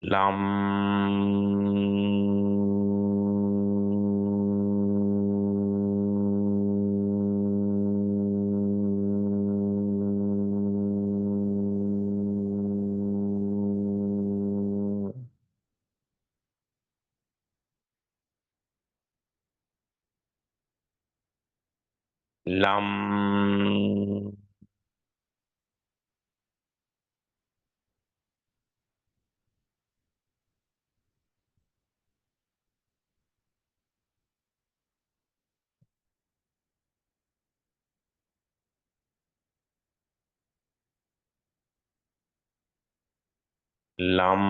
Lump. Lump. Lump.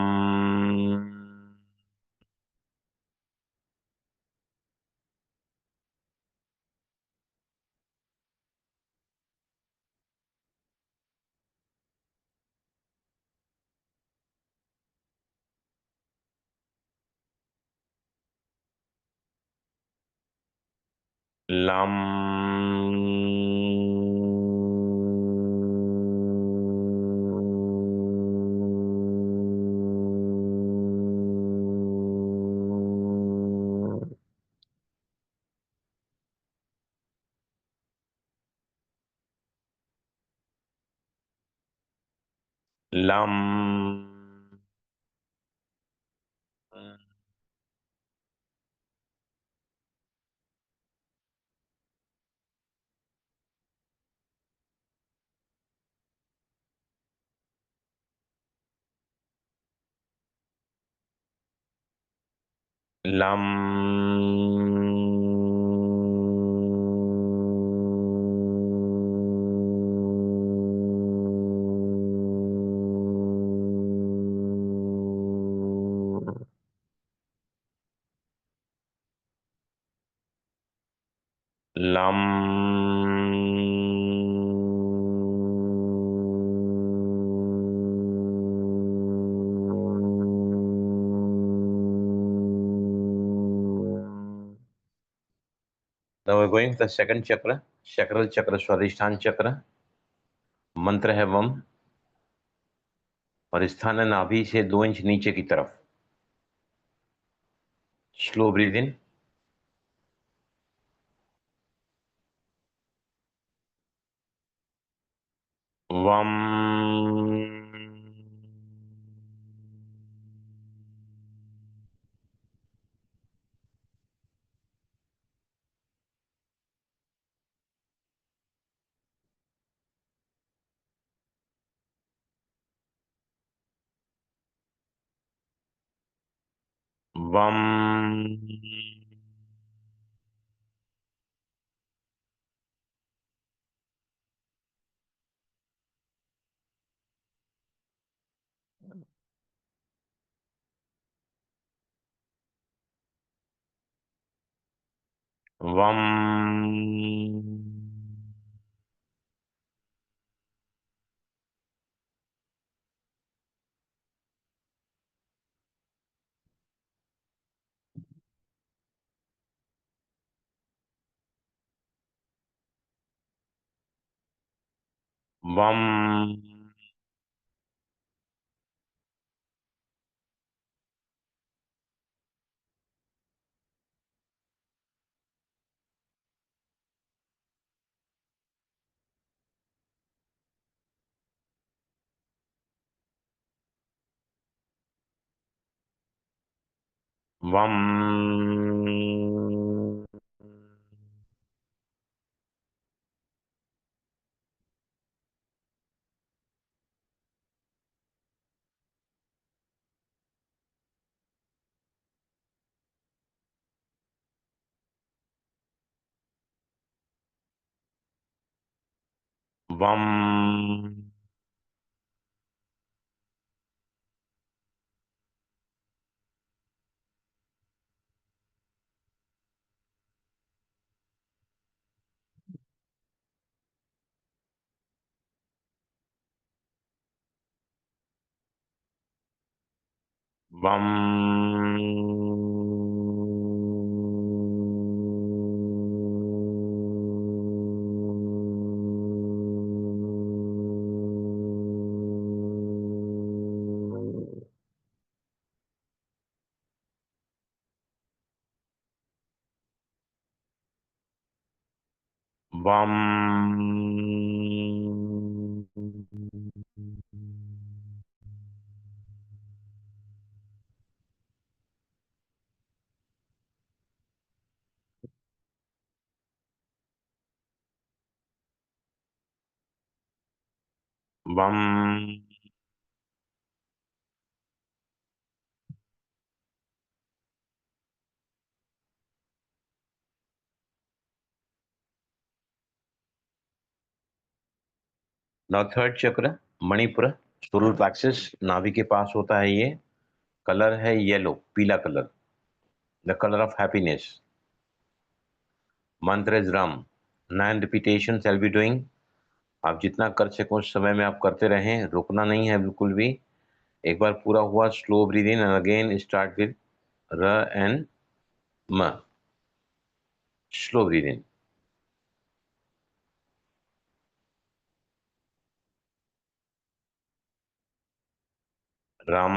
Lump. Lump. Lump. Lump. Now we're going to the second chakra, chakral chakra, स्वादिष्ठान चक्र। मंत्र है वम, और स्थान है नाभि से 2 इंच नीचे की तरफ। स्लो ब्रीद इन। वम। वम। वम। वम। वम। वम। वम। बम। बम। नाउ थर्ड चक्र, मणिपुर, सोलर प्लेक्सस, नाभि के पास होता है ये। कलर है येलो, पीला colour, the colour of happiness. Mantra is Ram. 9 repetition shall be doing. आप जितना कर सको उस समय में आप करते रहें, रुकना नहीं है बिल्कुल भी। एक बार पूरा हुआ, slow breathe in and again start with र एंड म। Slow breathe in. रम।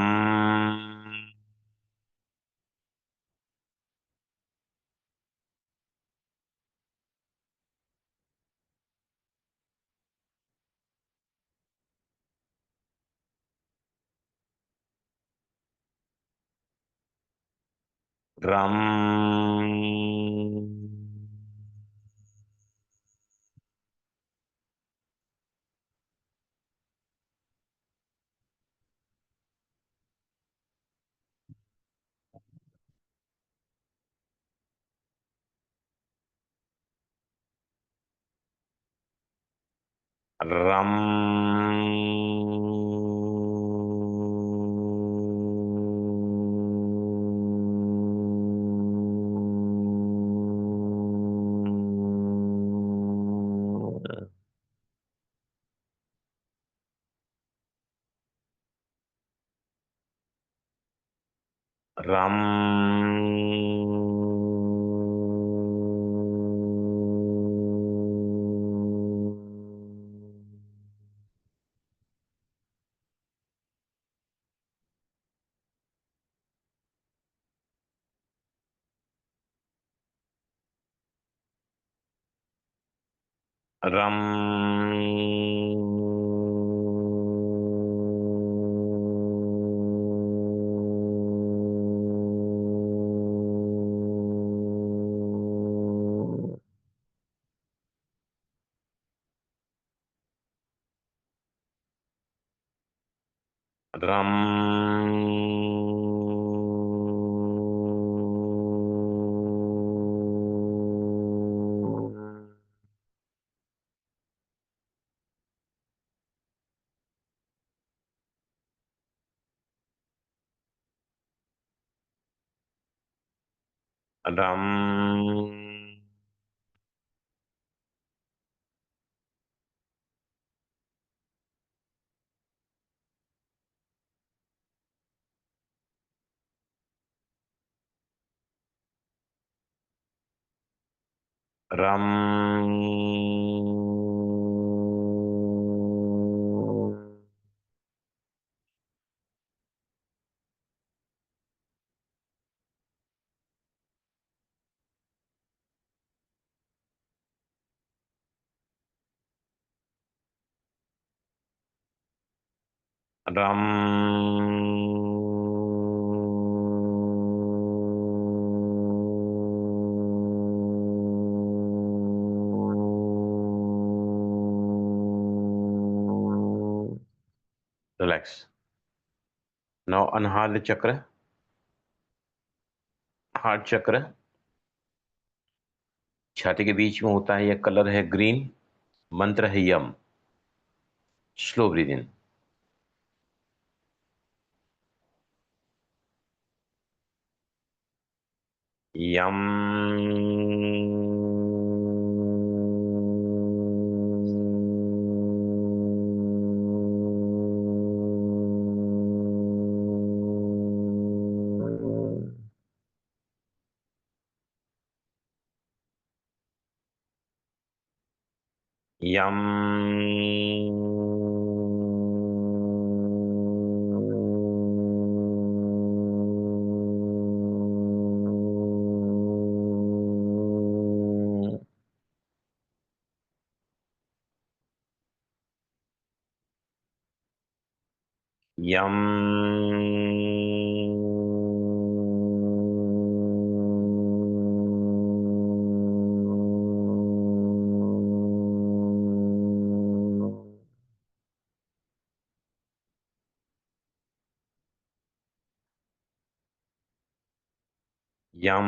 रम। रम। रम। रम। रम। रम। रम। रम। Relax. Now anahata chakra, heart चक्र, छाती के बीच में होता है, यह कलर है ग्रीन। मंत्र है यम। Slow breathe in. यम। यम। यम। यम।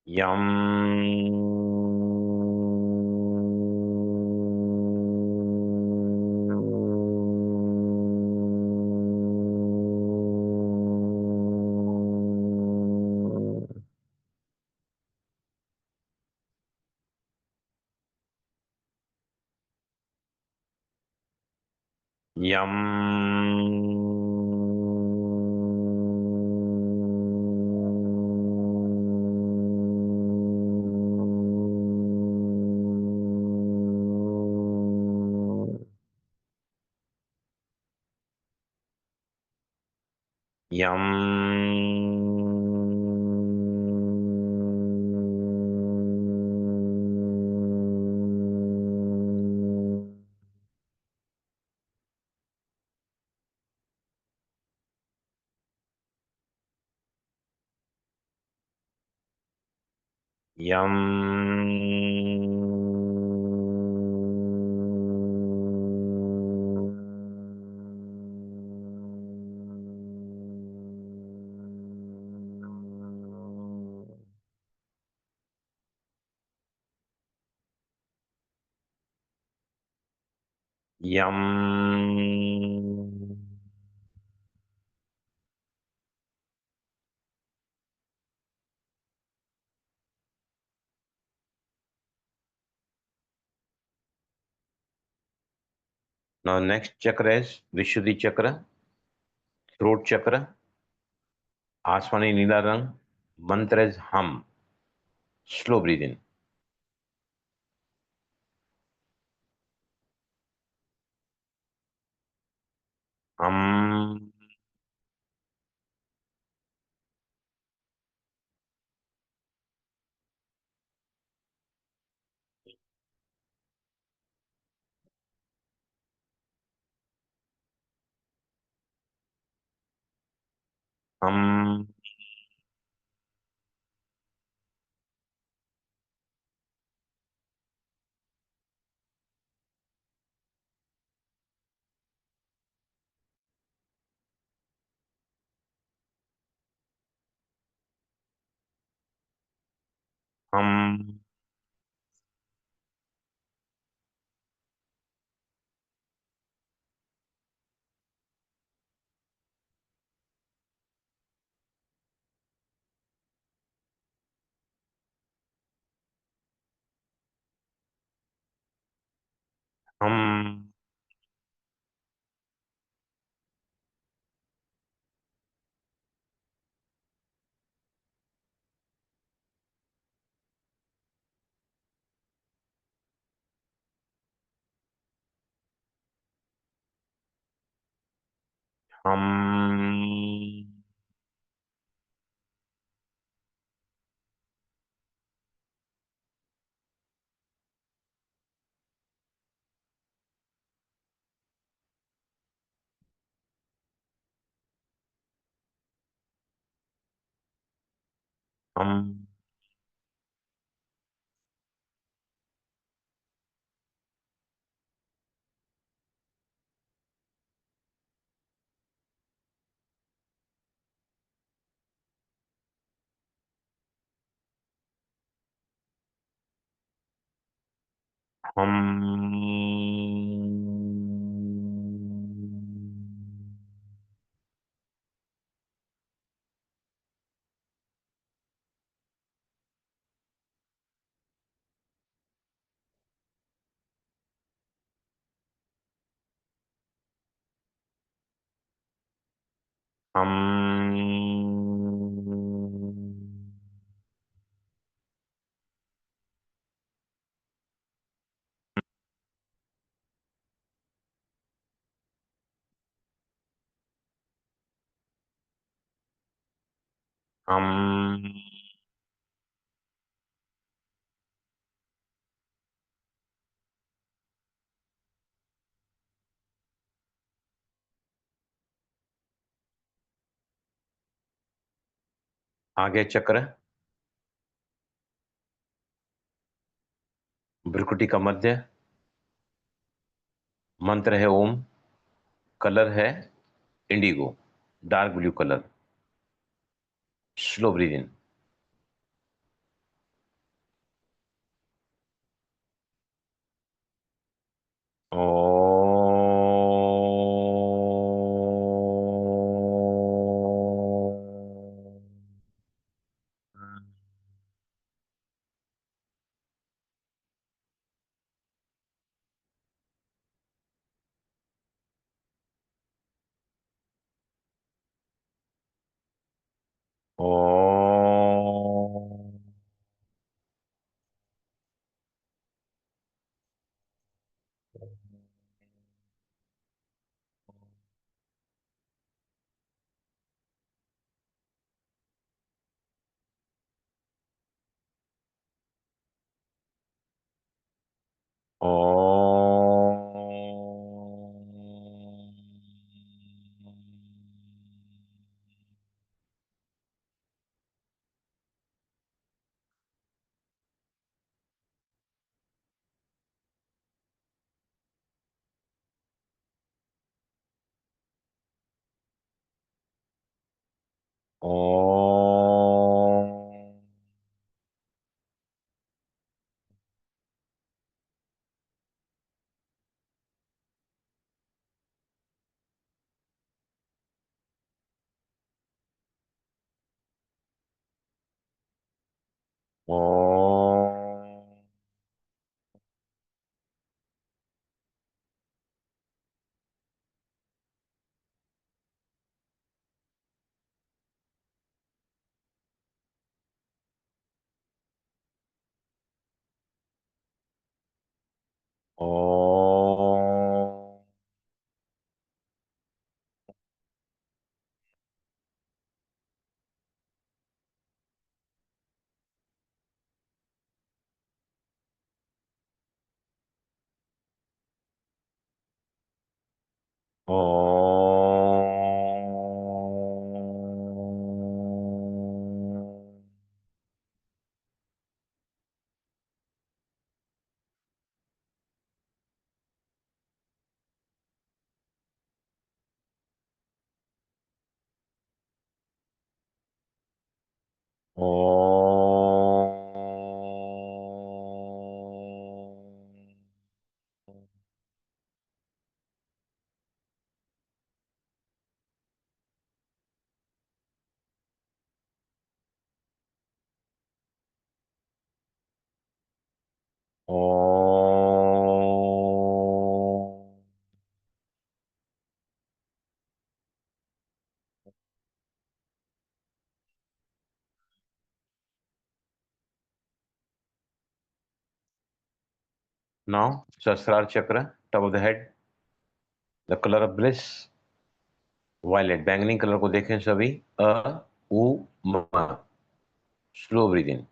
यम। यम। यम। यम। यम। Now next chakra is Vishuddhi chakra, throat chakra, आसमानी नीला रंग. Mantra is hum. Slow breathe in. Hum. Hum. Hum. Hum. Hum. Hum. Hum. Hum. हम आगे चक्र, भ्रुकुटी का मध्य, मंत्र है ओम, कलर है indigo, dark blue colour. Slow breathe in. ओ ओ ओ ओ ओ ओ ओ ओ now Sahasrara chakra, top of the head, the colour of bliss, violet, बैंगनी कलर को देखें सभी। अ उ म, स्लो ब्रीद इन।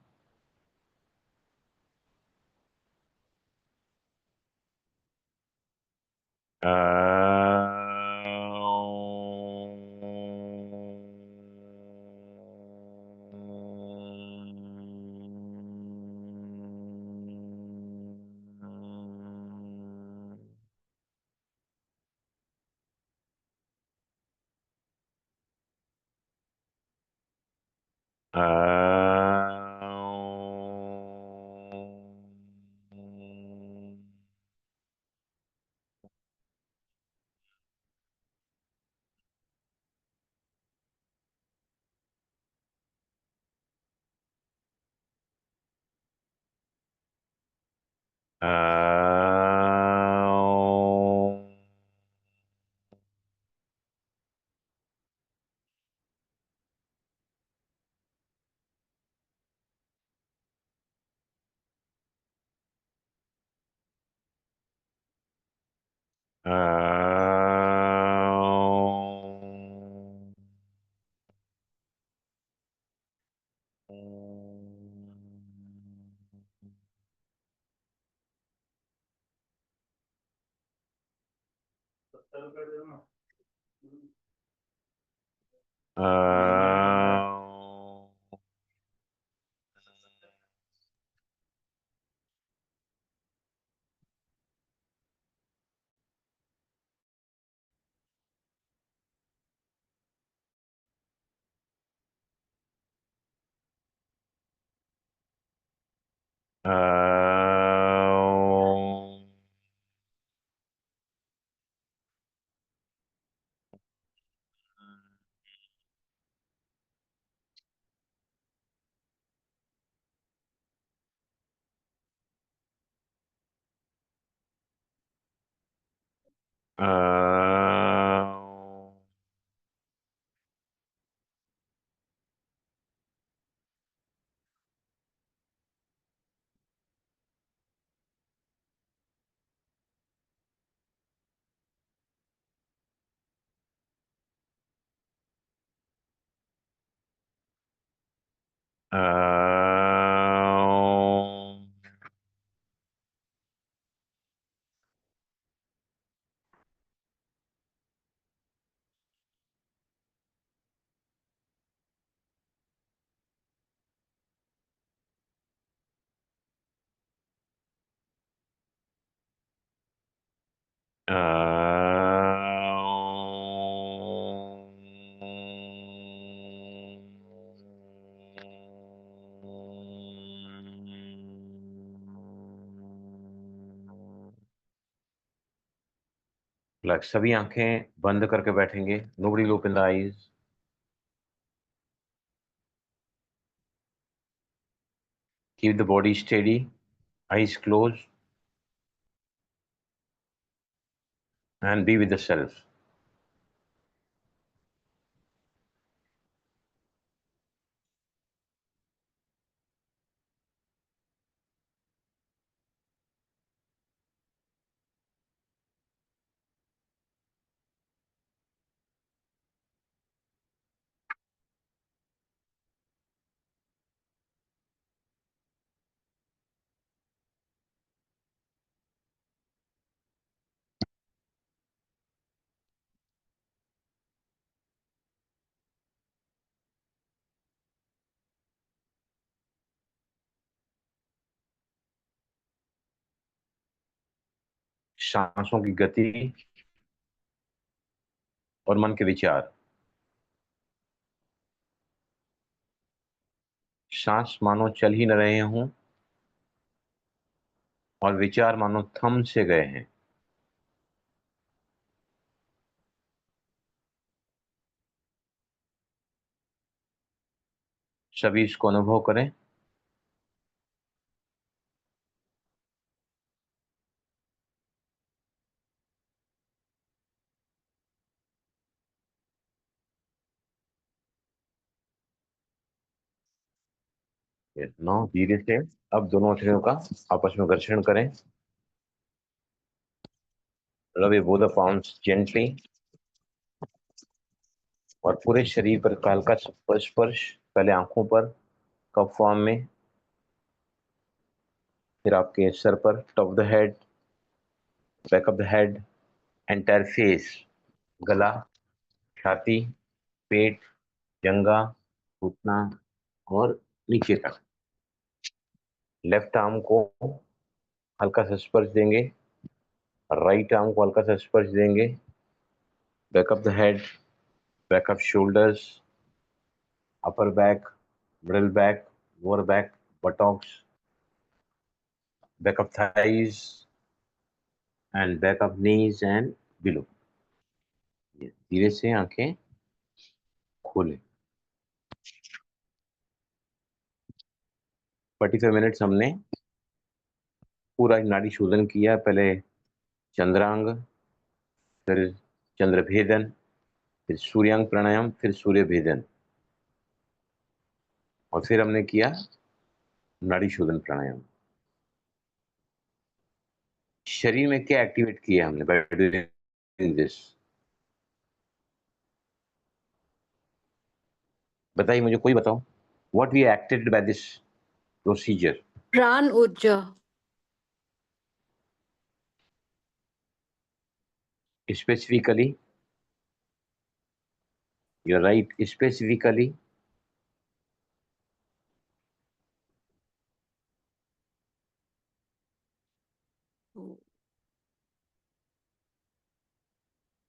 सभी आंखें बंद करके बैठेंगे. Nobody will open the eyes. Keep the body steady, eyes closed, and be with the self. सांसों की गति और मन के विचार. सांस मानो चल ही न रहे हों और विचार मानो थम से गए हैं. सभी इसको अनुभव करें. नौ धीरे से अब दोनों हथेलियों का आपस में घर्षण करें. रब both the palms gently और पूरे शरीर पर हल्का स्पर्श स्पर्श. पहले आंखों पर कप फॉर्म में, फिर आपके सर पर, top of the head, back of the head, entire face, गला, छाती, पेट, जंघा, घुटना और नीचे तक. लेफ्ट आर्म को हल्का सा स्पर्श देंगे, राइट आर्म को हल्का सा स्पर्श देंगे. Back of the head, back off shoulders, upper back, middle back, lower back, buttocks, back of thighs and back of knees and below. धीरे से आंखें खोलें. 45 मिनट्स हमने पूरा नाड़ी शोधन किया. पहले चंद्रांग, फिर चंद्र भेदन, फिर सूर्यांग प्राणायाम, फिर सूर्य भेदन, और फिर हमने किया नाड़ी शोधन प्राणायाम. शरीर में क्या एक्टिवेट किया हमने बाय डूइंग दिस? बताइए मुझे, कोई बताओ. What we acted by this procedure? प्राण ऊर्जा. Specifically, you're right. Specifically,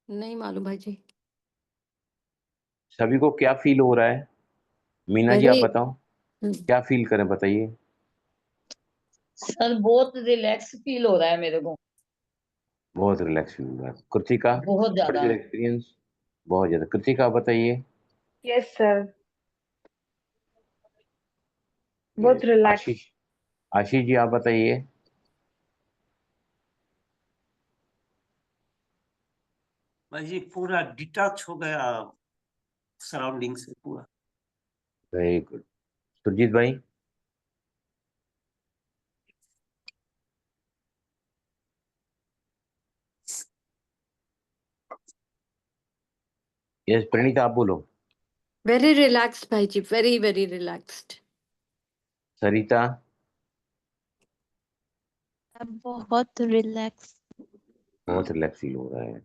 नहीं मालूम भाई जी। सभी को क्या फील हो रहा है? मीना जी, आप वेरी बताओ, क्या फील करें, बताइए। सर बहुत रिलैक्स फील हो रहा है मेरे को। बहुत रिलैक्स फील हो रहा है। कृतिका, बहुत व्हाट इज ज्यादा। Your experience? बहुत ज्यादा। कृतिका, आप बताइए। यस सर, बहुत रिलैक्स। आशीष, आशीष जी, आप बताइए। भाई जी पूरा डिटैच हो गया सराउंडिंग से पूरा। Very good. सुरजीत भाई? यस, प्रणीता, आप बोलो। वेरी रिलैक्स्ड भाई जी, वेरी वेरी रिलैक्स्ड। सरिता? बहुत रिलैक्स। बहुत रिलैक्स फील हो रहा है।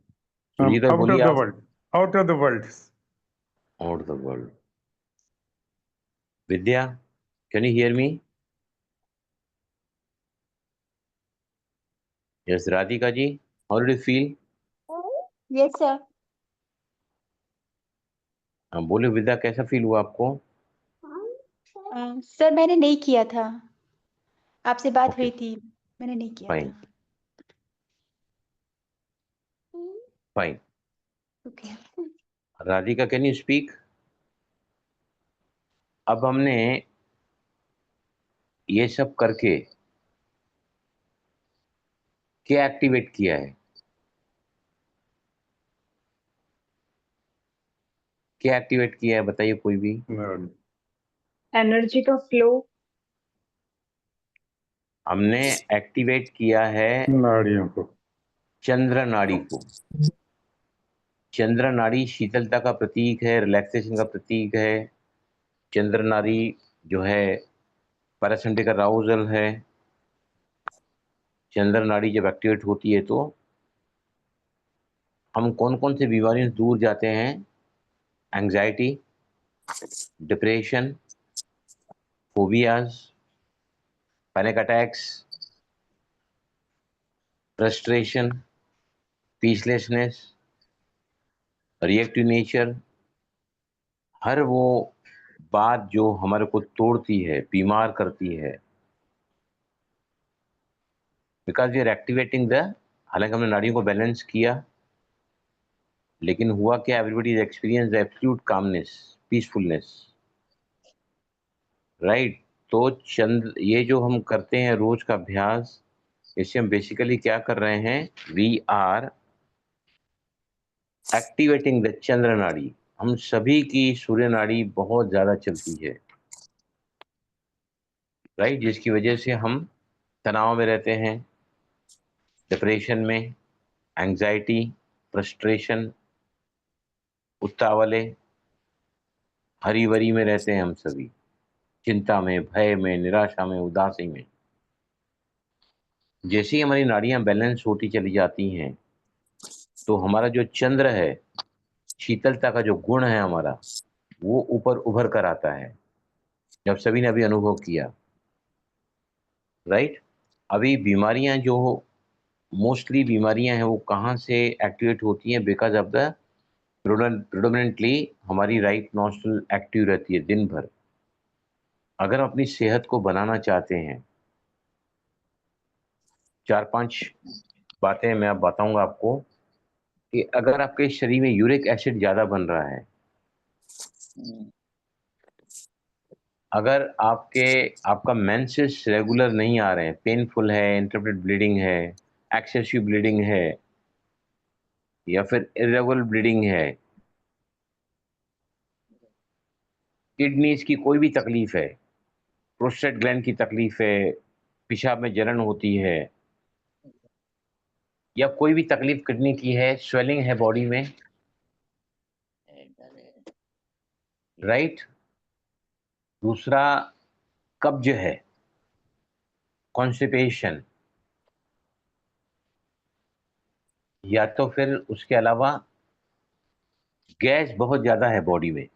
सुरजीत भाई Out बोलिए of the आप। world. Out of the world. Out the world. Vidya, can you hear me? Yes, Radhika ji, how do you feel? Yes sir. हाँ, बोले विद्या, कैसा फील हुआ आपको? सर मैंने नहीं किया था, आपसे बात ओके, हुई थी, मैंने नहीं किया फाइन था। Fine. Okay. Radhika, can you speak? अब हमने ये सब करके क्या एक्टिवेट किया है? क्या एक्टिवेट किया है, बताइए कोई भी। एनर्जी का फ्लो। हमने एक्टिवेट किया है नाड़ियों को। चंद्र नाड़ी को। चंद्र नाड़ी शीतलता का प्रतीक है, रिलैक्सेशन का प्रतीक है। चंद्र नाड़ी जो है पैरासिम्पैथिक अराउजल है। चंद्र नाड़ी जब एक्टिवेट होती है तो हम कौन कौन से बीमारियों से दूर जाते हैं? Anxiety, depression, phobias, panic attacks, frustration, peacelessness, reactive nature, हर वो बात जो हमारे को तोड़ती है, बीमार करती है, because we are activating the. हालांकि हमने नाड़ियों को बैलेंस किया, लेकिन हुआ क्या? Everybody is experience the absolute calmness, peacefulness, right? तो चंद्र, ये जो हम करते हैं रोज का अभ्यास, इससे हम बेसिकली क्या कर रहे हैं? वी आर एक्टिवेटिंग द चंद्र नाड़ी। हम सभी की सूर्य नाड़ी बहुत ज्यादा चलती है, राइट? जिसकी वजह से हम तनाव में रहते हैं, डिप्रेशन में, एंजाइटी, फ्रस्ट्रेशन, उतावले, हरी भरी में रहते हैं हम सभी, चिंता में, भय में, निराशा में, उदासी में। जैसे ही हमारी नाड़ियां बैलेंस होती चली जाती हैं, तो हमारा जो चंद्र है, शीतलता का जो गुण है हमारा, वो ऊपर उभर कर आता है, जब सभी ने अभी अनुभव किया, राइट? अभी बीमारियां जो मोस्टली बीमारियां हैं, वो कहाँ से एक्टिवेट होती हैं? बिकॉज ऑफ द प्रोडोमिनेंटली हमारी राइट नॉस्ट्रल एक्टिव रहती है दिन भर। अगर हम अपनी सेहत को बनाना चाहते हैं, 4-5 बातें मैं अब बताऊंगा आपको कि अगर आपके शरीर में यूरिक एसिड ज्यादा बन रहा है, अगर आपका मेंसेस रेगुलर नहीं आ रहे हैं, पेनफुल है, इंटरमिटेंट ब्लीडिंग है, एक्सेसिव ब्लीडिंग है, या फिर इरेगुलर ब्लीडिंग है, किडनीज की कोई भी तकलीफ है, प्रोस्टेट ग्लैंड की तकलीफ है, पेशाब में जलन होती है, या कोई भी तकलीफ किडनी की है, स्वेलिंग है बॉडी में, राइट? दूसरा, कब्ज है, कॉन्स्टिपेशन, या तो फिर उसके अलावा गैस बहुत ज्यादा है बॉडी में,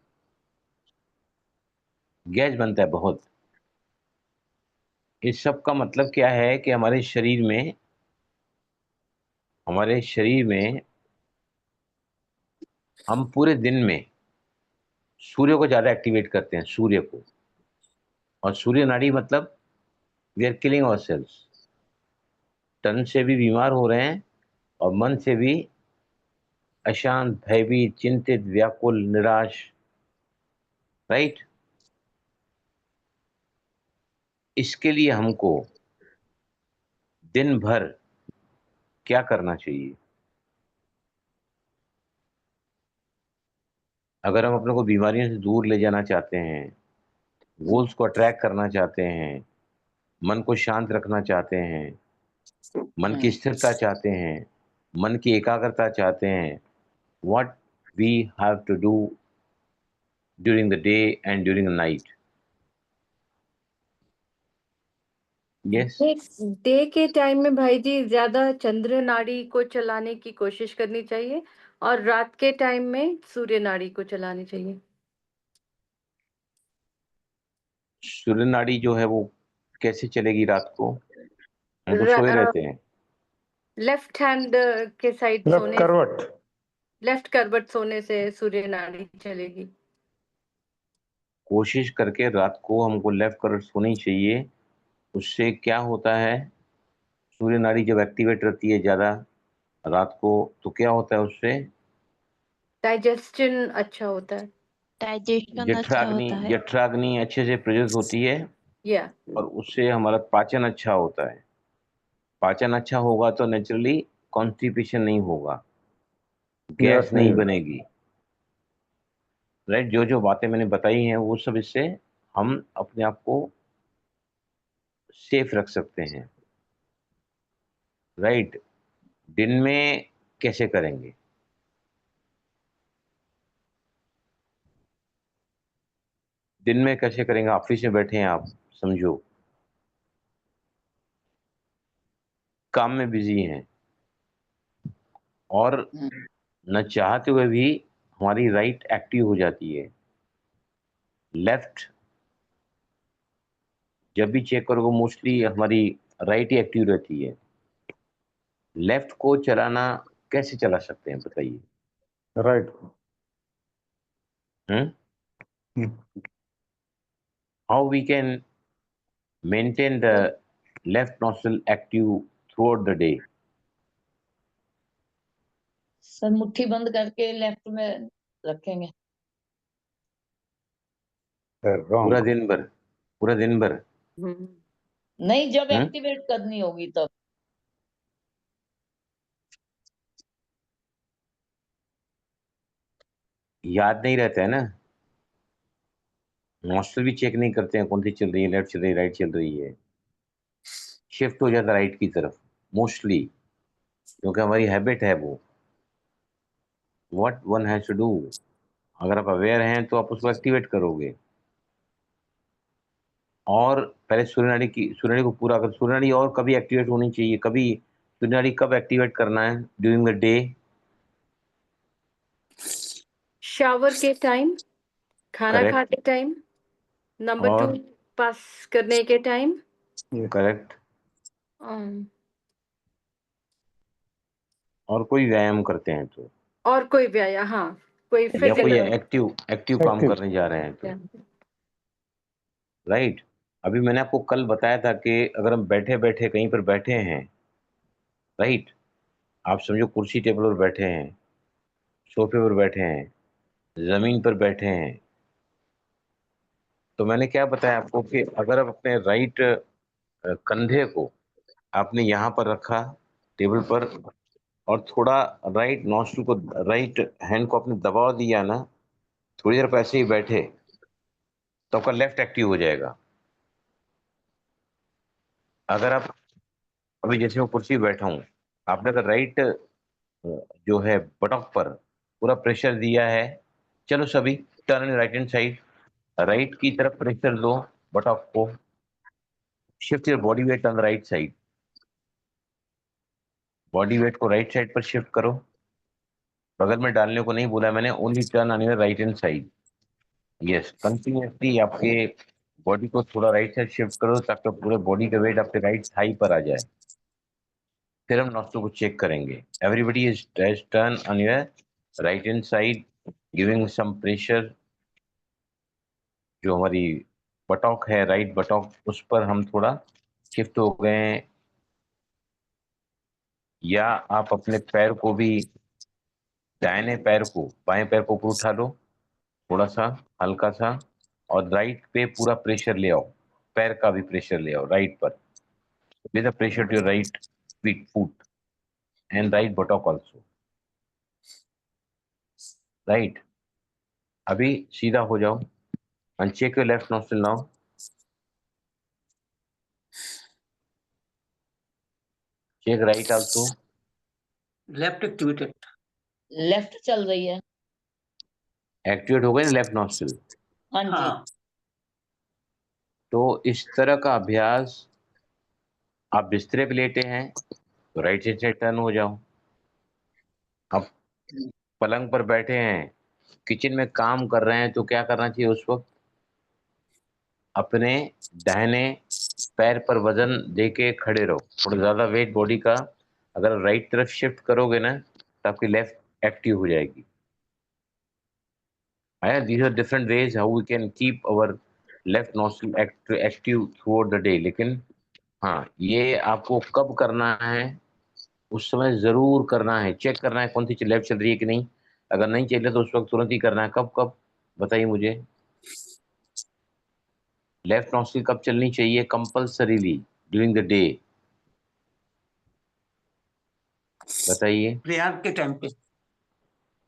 गैस बनता है बहुत। इस सब का मतलब क्या है कि हमारे शरीर में हम पूरे दिन में सूर्य को ज्यादा एक्टिवेट करते हैं, सूर्य को। और सूर्य नाड़ी मतलब we are killing our cells. तन से भी बीमार हो रहे हैं और मन से भी अशांत, भयभीत, चिंतित, व्याकुल, निराश, राइट। इसके लिए हमको दिन भर क्या करना चाहिए? अगर हम अपने को बीमारियों से दूर ले जाना चाहते हैं, गोल्स को अट्रैक्ट करना चाहते हैं, मन को शांत रखना चाहते हैं, मन की स्थिरता चाहते हैं, मन की एकाग्रता चाहते हैं, what we have to do during the day and during the night? Yes, day के टाइम में भाई जी ज्यादा चंद्र नाड़ी को चलाने की कोशिश करनी चाहिए और रात के टाइम में सूर्य नाड़ी को चलानी चाहिए। सूर्य नाड़ी जो है वो कैसे चलेगी रात को? हम तो सोए रहते हैं। लेफ्ट हैंड के साइड Left सोने, करवट. लेफ्ट करवट सोने से सूर्य नाड़ी चलेगी। कोशिश करके रात को हमको लेफ्ट करवट सोनी चाहिए। उससे क्या होता है, सूर्य नाड़ी जब एक्टिवेट रहती है ज्यादा रात को, तो क्या होता है उससे? डाइजेशन अच्छा होता है। डाइजेशन अच्छा होता है। जठराग्नि अच्छे से प्रज्वलित होती है या और उससे हमारा पाचन अच्छा होता है। पाचन अच्छा होगा तो नेचुरली कॉन्स्टिपेशन नहीं होगा, गैस Yes, नहीं नहीं बनेगी, राइट। जो जो बातें मैंने बताई हैं वो सब इससे हम अपने आप को सेफ रख सकते हैं, राइट। दिन में कैसे करेंगे? दिन में कैसे करेंगे? ऑफिस में बैठे हैं आप, समझो काम में बिजी हैं और न चाहते हुए भी हमारी राइट एक्टिव हो जाती है। लेफ्ट जब भी चेक करोगे मोस्टली हमारी राइट ही एक्टिव रहती है। लेफ्ट को चलाना कैसे चला सकते हैं बताइए? right. Hmm how we can maintain the left nostril active throughout the day? Sir मुट्ठी बंद करके लेफ्ट में रखेंगे। Wrong. पूरा दिन भर नहीं, जब हम्म एक्टिवेट करनी होगी तब। याद नहीं रहता है ना, नॉस्ट्रल भी चेक नहीं करते हैं कौन सी चल रही है, लेफ्ट चल रही है, राइट चल रही है। शिफ्ट हो जाता है राइट की तरफ मोस्टली, क्योंकि हमारी हैबिट है वो। What one has to do, अगर आप अवेयर हैं तो आप उसको एक्टिवेट करोगे। और पहले सूर्य नाड़ी को पूरा कर। सूर्य नाड़ी और कभी एक्टिवेट होनी चाहिए, कभी सूर्य नाड़ी कब एक्टिवेट करना है? ड्यूरिंग द डे, शावर के टाइम, खाना करेक्ट, खाते टाइम, नंबर 2 और पास करने के टाइम, करेक्ट, um, और कोई व्यायाम करते हैं तो, और कोई व्यायाम, हाँ कोई या कोई फिजिकल। एक्टिव काम करने जा रहे हैं तो, राइट। अभी मैंने आपको कल बताया था कि अगर हम बैठे बैठे कहीं पर बैठे हैं, राइट, आप समझो कुर्सी टेबल पर बैठे हैं, सोफे पर बैठे हैं, जमीन पर बैठे हैं, तो मैंने क्या बताया आपको कि अगर आप अपने राइट कंधे को आपने यहाँ पर रखा टेबल पर और थोड़ा राइट नॉस्ट्रिल को, राइट हैंड को आपने दबाव दिया ना, थोड़ी देर पर ऐसे ही बैठे, तो आपका लेफ्ट एक्टिव हो जाएगा। अगर आप अभी जैसे मैं कुर्सी पे बैठा हूँ, आपने अगर राइट जो है बटॉक पर पूरा प्रेशर दिया है, चलो सभी turn right hand side, right की तरफ प्रेशर दो बटॉक को, shift your body weight on the right side, body weight को राइट साइड पर शिफ्ट करो, बगल में डालने को नहीं बोला मैंने, only turn on your right hand side. Yes, continuously आपके बॉडी को थोड़ा राइट साइड शिफ्ट करो ताकि पूरे बॉडी का वेट आपके राइट थाई पर आ जाए। फिर हम नॉस्ट्रल को चेक करेंगे। Everybody is turn on your right hand side, giving some pressure. जो हमारी बटॉक है, राइट बटॉक, उस पर हम थोड़ा शिफ्ट हो गए हैं। या आप अपने पैर को भी, दाहिने पैर को, बाएं पैर को ऊपर उठा लो थोड़ा सा, हल्का सा, और राइट पे पूरा प्रेशर ले आओ, पैर का भी प्रेशर ले आओ राइट पर। With the pressure to your right foot and right buttock also. Right, अभी सीधा हो जाओ and check your left nostril now. Check right also. Left activated. Left चल रही है। एक्टिवेट हो गए लेफ्ट नॉस्ट्रिल। हाँ जी। हाँ, तो इस तरह का अभ्यास, आप बिस्तरे पे लेटे हैं तो राइट साइड से टर्न हो जाओ। अब पलंग पर बैठे हैं, किचन में काम कर रहे हैं, तो क्या करना चाहिए उस वक्त? अपने दाहिने पैर पर वजन देके खड़े रहो। थोड़ा ज्यादा वेट बॉडी का अगर राइट तरफ शिफ्ट करोगे ना तो आपकी लेफ्ट एक्टिव हो जाएगी। These are different ways how we can keep our left nostril active throughout the day. लेकिन हाँ, ये आपको कब करना है, उस समय जरूर करना है। चेक करना है कौन सी चीज लेफ्ट चल रही है कि नहीं। अगर नहीं चल रही तो उस वक्त तुरंत ही करना है। कब कब बताइए मुझे। लेफ्ट नॉस्ट्रिल कब चलनी चाहिए कंपल्सरीली ड्यूरिंग द डे? बताइए। प्रेयर के टाइम पे,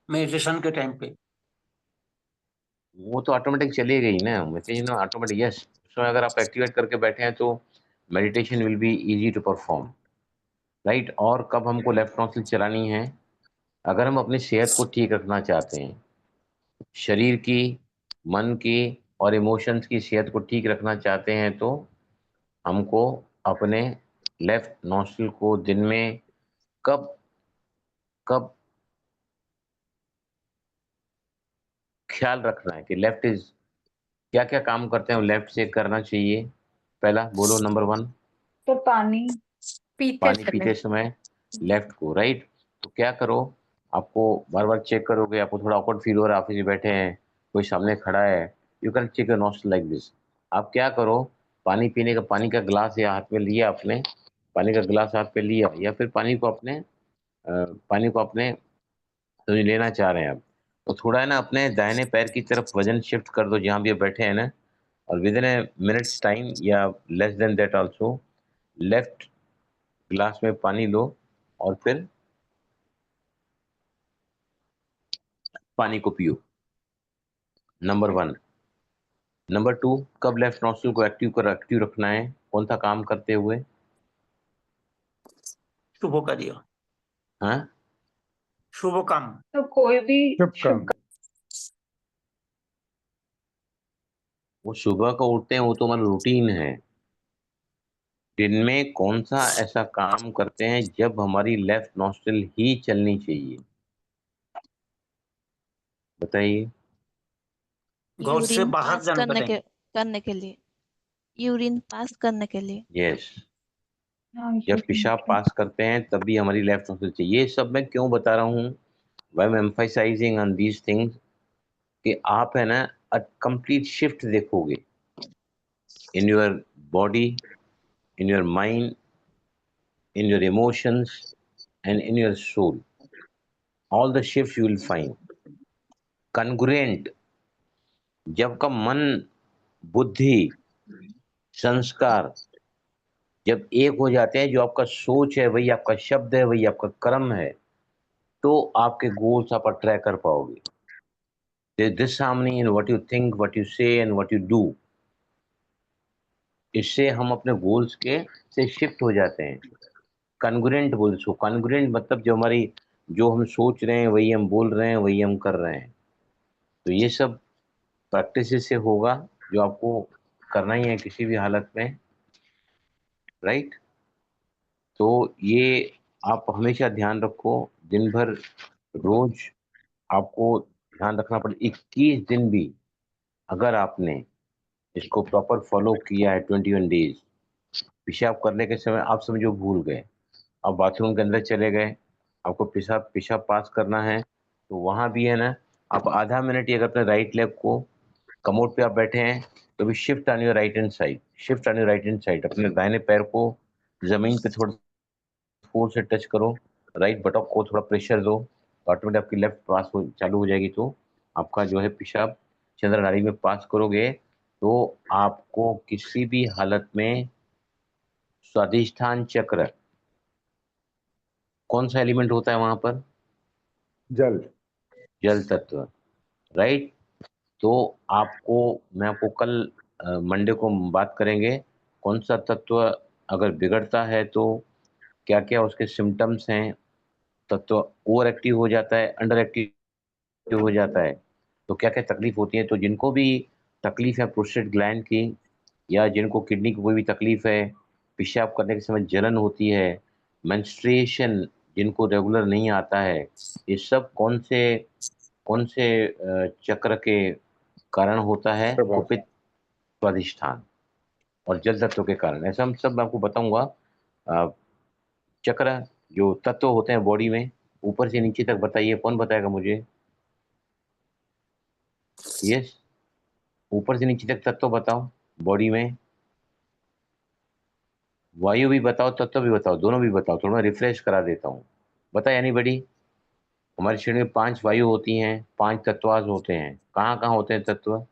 मेडिटेशन के टाइम पे। वो तो ऑटोमेटिक चली गई ना, मैसेज ना ऑटोमेटिक। यस, उसमें अगर आप एक्टिवेट करके बैठे हैं तो meditation will be easy to perform. Right. और कब हमको लेफ्ट नॉस्ट्रिल चलानी है? अगर हम अपनी सेहत को ठीक रखना चाहते हैं, शरीर की, मन की और इमोशंस की सेहत को ठीक रखना चाहते हैं, तो हमको अपने लेफ्ट नॉस्ट्रिल को दिन में कब कब ख्याल रखना है कि लेफ्ट इज क्या क्या काम करते हैं लेफ्ट से करना चाहिए। पहला बोलो, नंबर 1। तो पानी। पीते पानी पीते समय। समय लेफ्ट को। राइट। तो क्या करो, आपको बार बार चेक करोगे, आपको थोड़ा ऑकवर्ड फील हो रहा है, ऑफिस में बैठे हैं, कोई सामने खड़ा है, you can check your nostril like this. आप क्या करो, पानी पीने का, पानी का ग्लास या हाथ में लिया आपने, पानी का ग्लास हाथ पे लिया, या फिर पानी को अपने तो लेना चाह रहे हैं आप, तो थोड़ा है ना अपने दाहिने पैर की तरफ वजन शिफ्ट कर दो जहाँ भी आप बैठे हैं ना, और within a minutes time या less than that also, left glass में पानी लो और फिर पानी को पियो। नंबर 1। नंबर 2, कब लेफ्ट नॉस्ट्रिल को एक्टिव रखना है, कौन सा काम करते हुए? शुभ कार्य, हाँ, शुभ काम। तो कोई भी शुभ शुभ काम। वो सुबह को उठते हैं, वो तो हमारा रूटीन है। दिन में कौन सा ऐसा काम करते हैं जब हमारी लेफ्ट नॉस्ट्रिल ही चलनी चाहिए? बताइए। घर से यूरिन बाहर पास जाने का टाइम। करने के लिए, यूरिन पास करने के लिए। यस, हाँ, जब ये पेशाब ठीक है। पास करते हैं तब भी हमारी लेफ्ट नोस्ट्रिल चाहिए। ये सब मैं क्यों बता रहा हूँ, why am emphasizing on these things, कि आप है ना कंप्लीट शिफ्ट देखोगे in your body, in your mind, in your emotions and in your soul. All the shift you will find congruent. जब का मन, बुद्धि, संस्कार जब एक हो जाते हैं, जो आपका सोच है वही आपका शब्द है, वही आपका कर्म है, तो आपके गोल्स आप अट्रैक्ट कर पाओगे। There's disharmony in what you think, what you say and what you do. इससे हम अपने गोल्स के से शिफ्ट हो जाते हैं। कन्ग्रुएंट बोल, सो कन्ग्रुएंट मतलब जो हम सोच रहे हैं वही हम बोल रहे हैं, वही हम कर रहे हैं। तो ये सब प्रैक्टिस से होगा, जो आपको करना ही है किसी भी हालत में। राइट। तो ये आप हमेशा ध्यान रखो, दिन भर रोज आपको ध्यान रखना पड़े, 21 दिन भी अगर आपने इसको प्रॉपर फॉलो किया है 21 डेज, पेशाब करने के समय आप समझो भूल गए, आप बाथरूम के अंदर चले गए, आपको पेशाब पेशाब पास करना है, तो वहां भी है ना, आप आधा मिनट ही अगर अपने राइट लेग को, कमोड पे आप बैठे हैं तो भी shift on your right hand side, shift on your right hand side, अपने दाहिने पैर को जमीन पे थोड़ा फोर्स से टच करो, राइट बटॉक को थोड़ा प्रेशर दो, ऑटोमेटिक आपकी लेफ्ट पास हो चालू हो जाएगी। तो आपका जो है पेशाब चंद्र नाड़ी में पास करोगे तो आपको किसी भी हालत में स्वादिष्ठान चक्र, कौन सा एलिमेंट होता है वहां पर? जल। जल तत्व, राइट। तो आपको, मैं आपको कल मंडे को बात करेंगे कौन सा तत्व अगर बिगड़ता है तो क्या क्या उसके सिम्टम्स हैं, तत्व ओवर एक्टिव हो जाता है, अंडर एक्टिव हो जाता है, तो क्या क्या तकलीफ होती है। तो जिनको भी तकलीफ है प्रोस्टेट ग्लैंड की, या जिनको किडनी की कोई भी तकलीफ है, पेशाब करने के समय जलन होती है, मेंस्ट्रुएशन जिनको रेगुलर नहीं आता है, ये सब कौन से चक्र के कारण होता है? प्रभाव। कुपित, स्वादिष्ठान और जल तत्व के कारण। ऐसा हम सब मैं आपको बताऊंगा। अ, चक्र जो तत्व होते हैं बॉडी में, ऊपर से नीचे तक बताइए, कौन बताएगा मुझे? यस, ऊपर से नीचे तक तत्व बताओ बॉडी में। वायु भी बताओ, तत्व भी बताओ, दोनों भी बताओ, थोड़ा रिफ्रेश करा देता हूँ। बताए एनीबडी? हमारे शरीर में 5 वायु होती हैं, 5 तत्वाज होते हैं। कहाँ कहाँ होते हैं तत्व?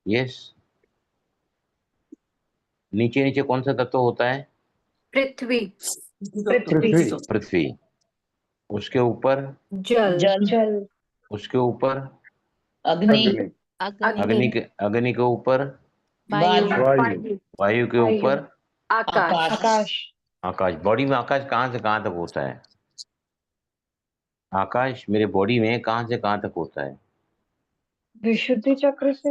यस, नीचे नीचे कौन सा तत्व होता है? पृथ्वी, पृथ्वी। पृथ्वी। उसके ऊपर जल, जल, उसके ऊपर अग्नि, अग्नि। अग्नि, अग्नि के ऊपर वायु, वायु। वायु के ऊपर आकाश, आकाश, आकाश। बॉडी में आकाश कहाँ से कहाँ तक होता है? आकाश मेरे बॉडी में कहाँ से कहाँ तक होता है? विशुद्धि चक्र से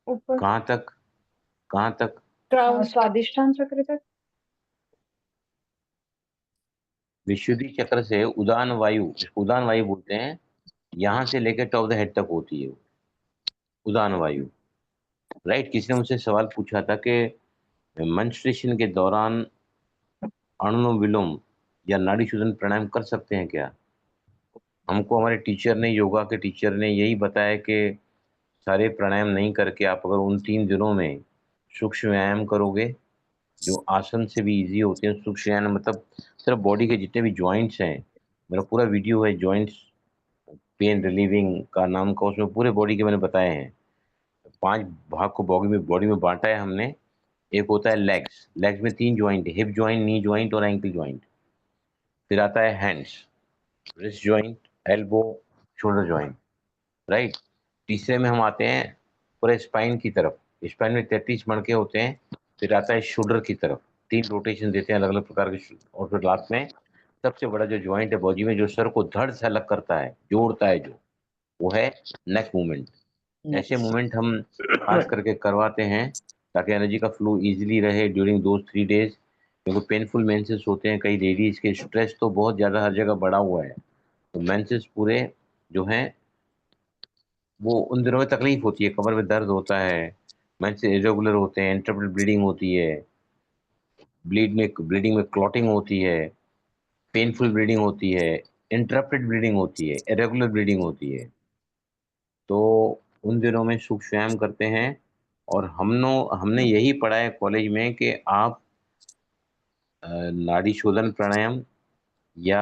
ऊपर, कहाँ तक? कहाँ तक? स्वादिष्ठान चक्र तक। विशुद्धि चक्र से उदान वायु, उदान वायु बोलते हैं, यहाँ से लेकर टॉप द हेड तक होती है उदान वायु, राइट। किसी ने मुझसे सवाल पूछा था कि मेंस्ट्रुएशन के दौरान अनुलोम विलोम या नाड़ी शोधन प्राणायाम कर सकते हैं क्या? हमको हमारे टीचर ने, योगा के टीचर ने यही बताया कि सारे प्राणायाम नहीं करके आप अगर उन 3 दिनों में सूक्ष्म व्यायाम करोगे, जो आसन से भी इजी होते हैं, सूक्ष्म व्यायाम मतलब सिर्फ बॉडी के जितने भी जॉइंट्स हैं, मेरा पूरा वीडियो है जॉइंट्स पेन रिलीविंग का नाम का, उसमें पूरे बॉडी के मैंने बताए हैं। 5 भाग को बॉडी में बांटा है हमने। एक होता है लेग्स, लेग्स में 3 joint, hip joint, knee joint और एंकल जॉइंट। फिर आता है hands, wrist joint, elbow, shoulder joint, right. तीसरे में हम आते हैं पूरे स्पाइन की तरफ, स्पाइन में 33 मणके होते हैं। फिर आता है शोल्डर की तरफ, 3 रोटेशन देते हैं अलग अलग प्रकार के। और फिर लास्ट में सबसे बड़ा जो जॉइंट है बॉडी में, जो सर को धड़ से अलग करता है, जोड़ता है, जो वो है नेक मूवमेंट। ऐसे मूवमेंट हम खास करके करवाते हैं ताकि एनर्जी का फ्लो इजीली रहे ड्यूरिंग दोज 3 डेज। क्योंकि पेनफुल मेंसेस होते हैं कई लेडीज के, स्ट्रेस तो बहुत ज़्यादा हर जगह बढ़ा हुआ है, तो मेंसेस पूरे जो हैं वो उन दिनों में तकलीफ होती है, कमर में दर्द होता है, मेंसेस इरेगुलर होते हैं, इंटरप्रेट ब्लीडिंग होती है, ब्लीडिंग में क्लॉटिंग होती है, पेनफुल ब्लीडिंग होती है, इंटरप्टेड ब्लीडिंग होती है, इरेगुलर ब्लीडिंग होती है। तो उन दिनों में सूक्ष्म व्यायाम करते हैं। और हमने यही पढ़ा है कॉलेज में कि आप नाड़ी शोधन प्राणायाम या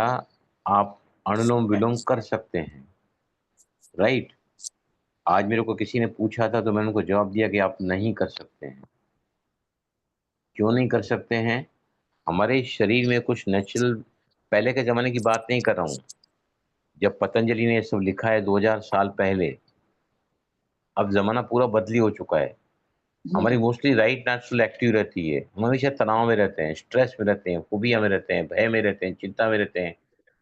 आप अनुलोम विलोम कर सकते हैं, राइट। आज मेरे को किसी ने पूछा था तो मैंने उनको जवाब दिया कि आप नहीं कर सकते हैं। क्यों नहीं कर सकते हैं? हमारे शरीर में कुछ नेचुरल, पहले के ज़माने की बात नहीं कर रहा हूँ, जब पतंजलि ने ये सब लिखा है 2000 साल पहले, अब ज़माना पूरा बदली हो चुका है। हमारी मोस्टली राइट नेचुरल एक्टिव रहती है, हम हमेशा तनाव में रहते हैं, स्ट्रेस में रहते हैं, फोबिया में रहते हैं, भय में रहते हैं, चिंता में रहते हैं,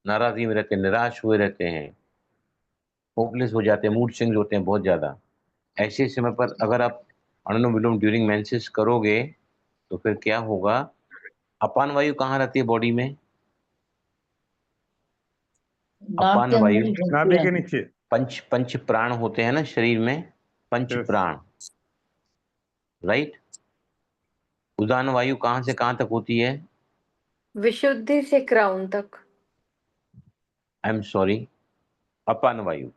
नाराज़गी में रहते हैं, निराश हुए रहते हैं, होपलेस हो जाते हैं, मूड स्विंग्स होते हैं बहुत ज़्यादा। ऐसे समय पर अगर आप अनुलोम विलोम ड्यूरिंग मेंसेस करोगे तो फिर क्या होगा अपान वायु कहाँ रहती है बॉडी में? नाक अपान के अंदर वायु ही रहती नाभि है। के नीचे। पंच प्राण होते हैं ना शरीर में, पंच Yes. प्राण, राइट। उदान वायु कहाँ से कहाँ तक होती है? विशुद्धि से क्राउन तक। आई एम सॉरी, अपान वायु,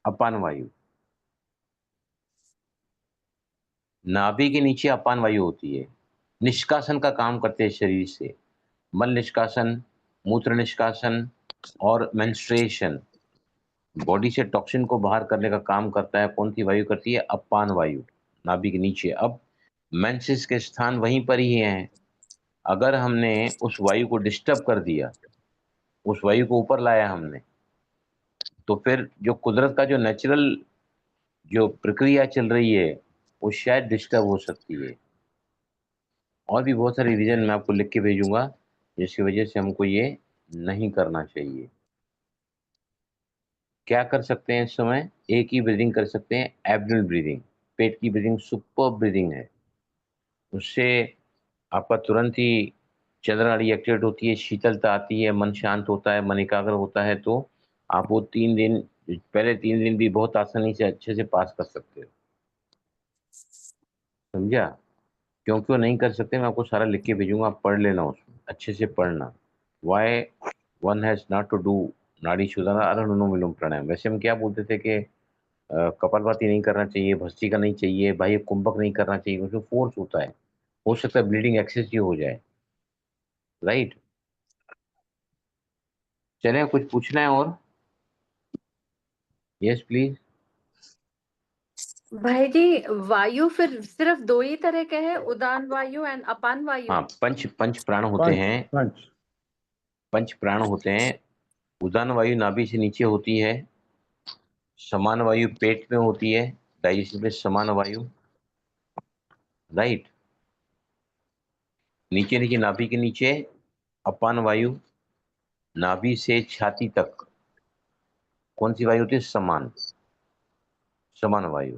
अपान वायु नाभि के नीचे अपान वायु होती है। निष्कासन का काम करते हैं शरीर से, मल निष्कासन, मूत्र निष्कासन और मेंस्ट्रुएशन, बॉडी से टॉक्सिन को बाहर करने का काम करता है। कौन सी वायु करती है? अपान वायु, नाभि के नीचे। अब मेंसेस के स्थान वहीं पर ही हैं। अगर हमने उस वायु को डिस्टर्ब कर दिया, उस वायु को ऊपर लाया हमने, तो फिर जो कुदरत का जो नेचुरल जो प्रक्रिया चल रही है वो शायद डिस्टर्ब हो सकती है। और भी बहुत सारे रीजन मैं आपको लिख के भेजूंगा जिसकी वजह से हमको ये नहीं करना चाहिए। क्या कर सकते हैं इस समय? एक ही ब्रीदिंग कर सकते हैं, एब्डोमिनल ब्रीदिंग, पेट की ब्रीदिंग सुपर ब्रीदिंग है। उससे आपका तुरंत ही चंद्रनाड़ी एक्टिवेट होती है, शीतलता आती है, मन शांत होता है, मन एकाग्र होता है। तो आप वो 3 दिन, पहले 3 दिन भी बहुत आसानी से अच्छे से पास कर सकते हो। समझा? क्यों क्यों नहीं कर सकते मैं आपको सारा लिख के भेजूंगा, आप पढ़ लेना, उसमें अच्छे से पढ़ना। Why one has not to do नाड़ी शोधन अनुलोम विलोम प्राणायाम। वैसे हम क्या बोलते थे कि कपालभाति नहीं करना चाहिए, भस्त्रिका नहीं चाहिए, बाह्य कुंभक नहीं करना चाहिए, उसमें फोर्स होता है, हो सकता है ब्लीडिंग एक्सेसिव हो जाए, राइट। चलें, कुछ पूछना है और? Yes please. भाई जी, वायु फिर सिर्फ दो ही तरह के हैं, उदान वायु एंड अपान वायु? हाँ, पंच पंच प्राण होते पंच हैं, पंच पंच प्राण होते हैं। उदान वायु नाभि से नीचे होती है, समान वायु पेट में होती है, डाइजेशन में समान वायु, राइट। नीचे नीचे नाभि के नीचे अपान वायु, नाभि से छाती तक कौन सी वायु होती है? समान, समान वायु,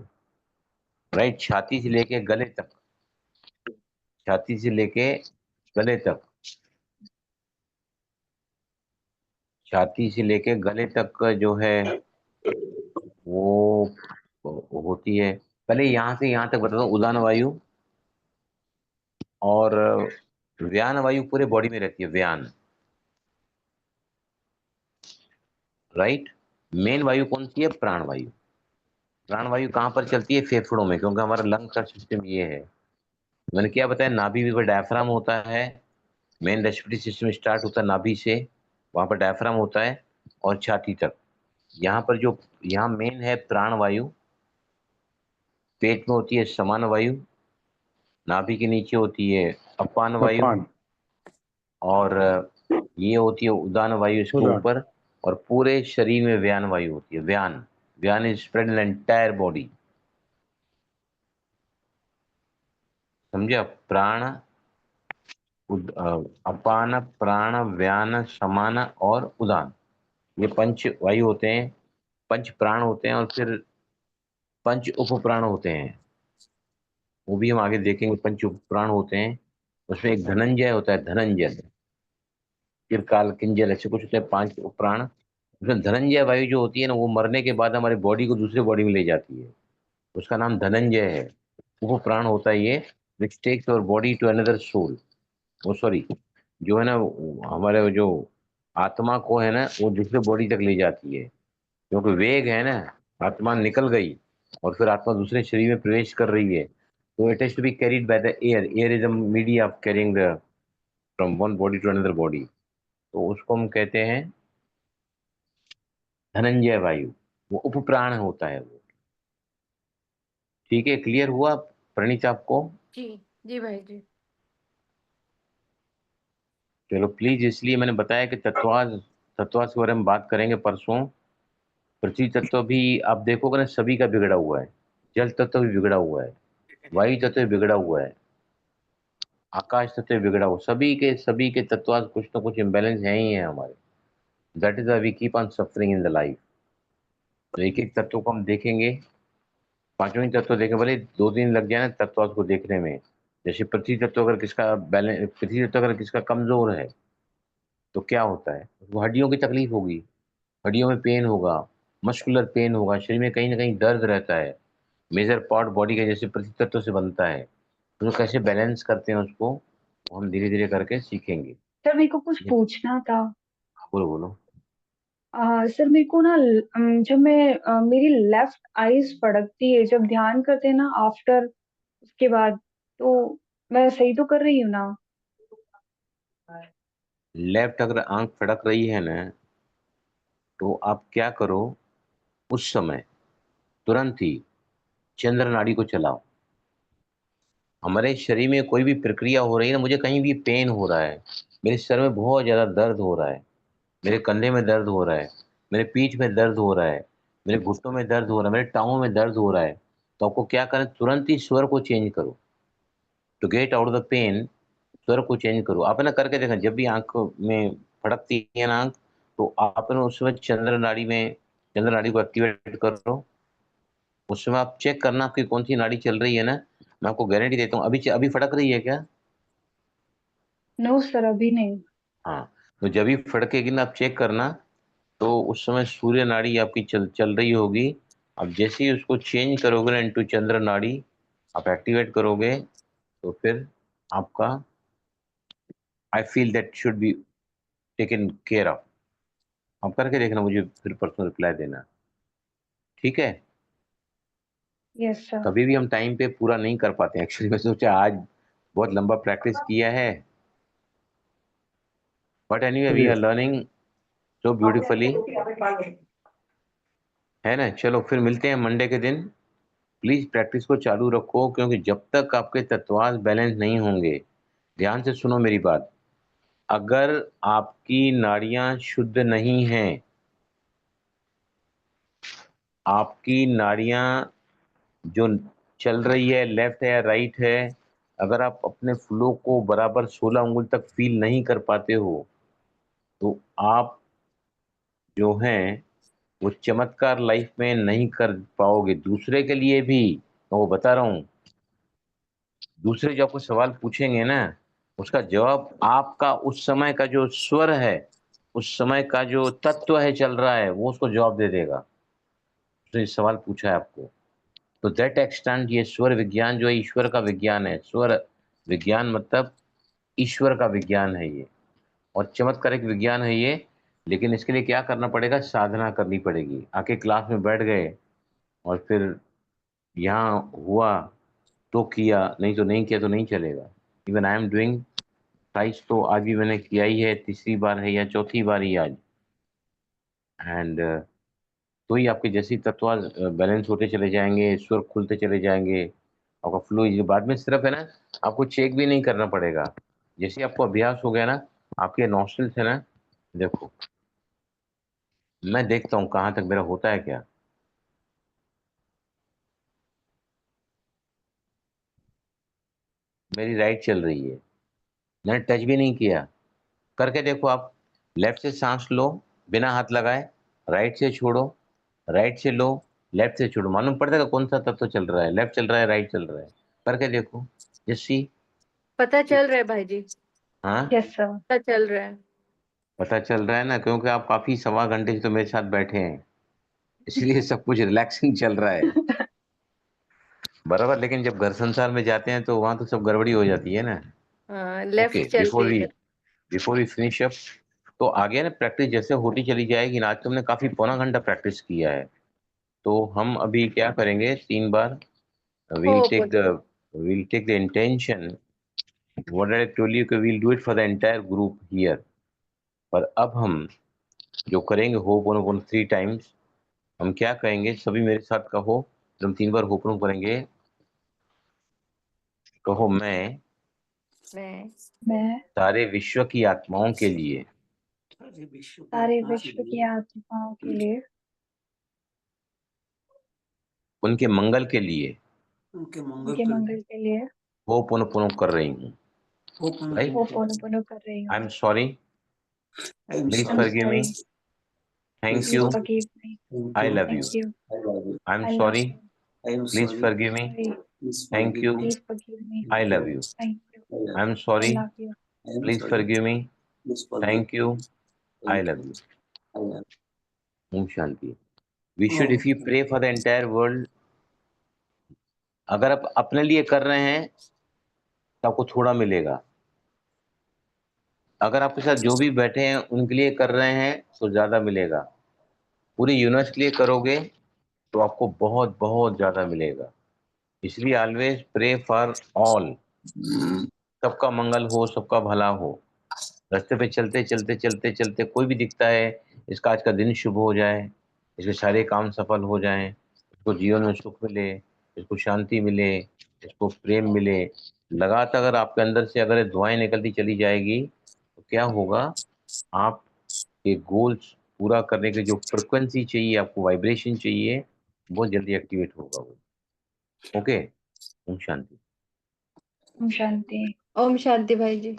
राइट। छाती से लेके गले तक, छाती से लेके गले तक, छाती से लेके गले तक का जो है वो होती है। पहले यहाँ से यहाँ तक बताता हूँ। उदान वायु और व्यान वायु पूरे बॉडी में रहती है, व्यान, राइट। मेन वायु कौन सी है? प्राण वायु। प्राण वायु कहाँ पर चलती है? फेफड़ों में, क्योंकि हमारा लंग का सिस्टम ये है। मैंने क्या बताया? नाभि भी पर डायफ्राम होता है, मेन रेस्पिरेटरी सिस्टम स्टार्ट होता है नाभि से, वहां पर डायफ्राम होता है, और छाती तक। यहाँ पर जो यहाँ मेन है प्राण वायु, पेट में होती है समान वायु, नाभि के नीचे होती है अपान वायु, अपान और ये होती है उदान वायु इसके उदान। ऊपर, और पूरे शरीर में व्यान वायु होती है। व्यान, व्यान is spread in entire body. समझे? प्राण, अपान, प्राण, व्यान, समान और उदान, ये पंच वायु होते हैं, पंच प्राण होते हैं, और फिर पंच उप प्राण होते हैं, वो भी हम आगे देखेंगे। पंच उप प्राण होते हैं, उसमें एक धनंजय होता है, धनंजय, फिर काल किंजल, ऐसे कुछ होते हैं 5 उप प्राण। उसमें धनंजय वायु जो होती है ना, वो मरने के बाद हमारी बॉडी को दूसरे बॉडी में ले जाती है, उसका नाम धनंजय है। उप प्राण होता है ये, which takes your body to another soul. वो सॉरी, जो है ना हमारे जो आत्मा को है ना, वो दूसरे बॉडी तक ले जाती है, क्योंकि वेग है ना, आत्मा निकल गई और फिर आत्मा दूसरे शरीर में प्रवेश कर रही है, तो it has to be carried by the air. Air is the media of carrying the from one body to another body, तो उसको हम कहते हैं धनंजय वायु, वो उपप्राण होता है वो। ठीक है, क्लियर हुआ प्रणीत आपको? जी जी भाई जी। चलो प्लीज, इसलिए मैंने बताया कि तत्वाज, तत्वाज के बारे में बात करेंगे परसों। पृथ्वी तत्व भी आप देखोगे ना, सभी का बिगड़ा हुआ है, जल तत्व भी बिगड़ा हुआ है, वायु तत्व भी बिगड़ा हुआ है, आकाश तत्व भी बिगड़ा हुआ, सभी के तत्वाज कुछ ना कुछ इम्बेलेंस है ही है हमारे। That is why we keep on suffering in the life. तो एक एक तत्व को हम देखेंगे, पांचों ही तत्व देखें, भले 2 दिन लग जाए ना तत्वाज को देखने में, जैसे पृथ्वी तत्व अगर किसका बैलेंस, पृथ्वी तत्व अगर किसका कमजोर है तो क्या होता है, वो हड्डियों की तकलीफ होगी, हड्डियों में पेन होगा, मस्कुलर पेन होगा, शरीर में कहीं ना कहीं दर्द रहता है। मेजर पार्ट बॉडी का जैसे पृथ्वी तत्व से बनता है, तो कैसे बैलेंस करते हैं उसको वो हम धीरे धीरे करके सीखेंगे। सर मेरे को कुछ पूछना था। बोलो बोलो। सर मेरे को ना जब मैं मेरी लेफ्ट आईज फड़कती है जब ध्यान करते हैं ना आफ्टर, उसके बाद, तो मैं सही तो कर रही हूँ ना? लेफ्ट अगर आंख फड़क रही है ना, तो आप क्या करो, उस समय तुरंत ही चंद्र नाड़ी को चलाओ। हमारे शरीर में कोई भी प्रक्रिया हो रही है ना, मुझे कहीं भी पेन हो रहा है, मेरे सर में बहुत ज्यादा दर्द हो रहा है, मेरे कंधे में दर्द हो रहा है, मेरे पीठ में दर्द हो रहा है, मेरे घुटनों में दर्द हो रहा है, मेरे टांगों में दर्द हो रहा है, तो आपको क्या करना है, तुरंत ही स्वर को चेंज करो। To get out the pain, स्वर को चेंज करो। आप ना करके देखा, जब भी आंख में फड़कती है ना आंख, तो आप ना उस समय चंद्र नाड़ी को एक्टिवेट करो। उस समय आप चेक करना आपकी कौन सी नाड़ी चल रही है ना, मैं आपको गारंटी देता हूँ। अभी अभी फड़क रही है क्या? नो सर, अभी नहीं। हाँ, तो जब भी फड़केगी ना आप चेक करना, तो उस समय सूर्य नाड़ी आपकी चल रही होगी। अब जैसे ही उसको चेंज करोगे ना इनटू चंद्र नाड़ी, आप एक्टिवेट करोगे, तो फिर आपका I feel that should be taken care of. आप करके देखना, मुझे फिर पर्सनल रिप्लाई देना, ठीक है? Yes sir. कभी भी हम टाइम पे पूरा नहीं कर पाते हैं एक्चुअली। मैं सोचा आज बहुत लंबा प्रैक्टिस किया है, but anyway we are learning so beautifully, है ना। चलो फिर मिलते हैं मंडे के दिन। प्लीज प्रैक्टिस को चालू रखो, क्योंकि जब तक आपके तत्वांश बैलेंस नहीं होंगे, ध्यान से सुनो मेरी बात, अगर आपकी नाड़ियां शुद्ध नहीं हैं, आपकी नाड़ियां जो चल रही है लेफ्ट है या राइट है, अगर आप अपने फ्लो को बराबर 16 उंगल तक फील नहीं कर पाते हो, तो आप जो हैं वो चमत्कार लाइफ में नहीं कर पाओगे। दूसरे के लिए भी मैं वो बता रहा हूँ, दूसरे जो आपको सवाल पूछेंगे ना, उसका जवाब आपका उस समय का जो स्वर है, उस समय का जो तत्व है चल रहा है, वो उसको जवाब दे देगा। तो ये सवाल पूछा है आपको, तो दैट एक्सटेंड ये स्वर विज्ञान जो है ईश्वर का विज्ञान है। स्वर विज्ञान मतलब ईश्वर का विज्ञान है ये, और चमत्कारिक विज्ञान है ये। लेकिन इसके लिए क्या करना पड़ेगा, साधना करनी पड़ेगी। आके क्लास में बैठ गए और फिर यहाँ हुआ तो किया, नहीं तो नहीं किया, तो नहीं चलेगा। इवन आई एम डूइंग टाइस, तो आज भी मैंने किया ही है, तीसरी बार है या चौथी बार ही आज। एंड तो ही आपके जैसी तत्व बैलेंस होते चले जाएंगे, स्वर खुलते चले जाएंगे, आपका फ्लो ये बाद में सिर्फ है ना, आपको चेक भी नहीं करना पड़ेगा। जैसे आपको अभ्यास हो गया ना, आपके नॉस्ट्रिल्स है ना, देखो मैं देखता हूँ कहाँ तक मेरा होता है क्या। मेरी राइट चल रही है, मैंने टच भी नहीं किया। करके देखो आप, लेफ्ट से सांस लो बिना हाथ लगाए, राइट से छोड़ो, राइट से लो, लेफ्ट से छोड़ो, मालूम पड़ता है कौन सा तत्व चल रहा है, लेफ्ट चल रहा है राइट चल रहा है। करके देखो, जैसी पता चल रहा है भाई जी, हाँ यस सर। पता चल रहा है। पता चल रहा है ना, क्योंकि आप काफी सवा घंटे से तो मेरे साथ बैठे हैं, इसलिए सब कुछ रिलैक्सिंग चल रहा है बराबर। लेकिन जब घर संसार में जाते हैं तो वहां तो सब गड़बड़ी हो जाती है ना। हाँ, ओके, लेफ्ट चल रही है। बिफोर वी फिनिश अप, तो आगे ना प्रैक्टिस जैसे होती चली जाएगी ना, आज तुमने काफी पौना घंटा प्रैक्टिस किया है, तो हम अभी क्या करेंगे, 3 बार हो we'll take the intention, what I told you कि we'll do it for the entire group here। पर अब हम जो करेंगे होपोनोपोनो 3 टाइम्स, हम क्या कहेंगे, सभी मेरे साथ कहो, जब हम 3 बार होपोनोपोनो करेंगे, कहो मैं मैं सारे विश्व की आत्माओं के लिए सारे विश्व की सारे आत्मा विश्व के की लिए, आत्माओं के लिए, उनके मंगल के लिए उनके मंगल उनके के लिए मंगल के लिए होपोनोपोनो कर रही हूँ। राइट, होपोनोपोनो कर रही आई हूँ। Am sorry, I am please I am sorry, forgive me, sorry, thank please you, forgive me, I love you. Thank you, I am I love sorry, you, I am please sorry, forgive me, sorry, Thank you. Please forgive me. I love you. Thank you. I'm I sorry. love you. Please forgive me. Thank you. I love you. Om Shanti. We should, if you pray for the entire world, अगर आप अपने लिए कर रहे हैं तो आपको थोड़ा मिलेगा। अगर आपके साथ जो भी बैठे हैं उनके लिए कर रहे हैं तो ज्यादा मिलेगा। पूरे यूनिवर्स के लिए करोगे तो आपको बहुत बहुत ज्यादा मिलेगा। इसलिए ऑलवेज प्रे फॉर ऑल, सबका मंगल हो, सबका भला हो। रास्ते पे चलते चलते चलते चलते कोई भी दिखता है, इसका आज का दिन शुभ हो जाए, इसके सारे काम सफल हो जाएं, इसको जीवन में सुख मिले, इसको शांति मिले, इसको प्रेम मिले। लगातार अगर आपके अंदर से अगर ये दुआएं निकलती चली जाएगी तो क्या होगा, आप के गोल्स पूरा करने के जो फ्रिक्वेंसी चाहिए, आपको वाइब्रेशन चाहिए, बहुत जल्दी एक्टिवेट होगा वो। ओके, ओम शांति। ओम शांति। ओम शांति भाई जी।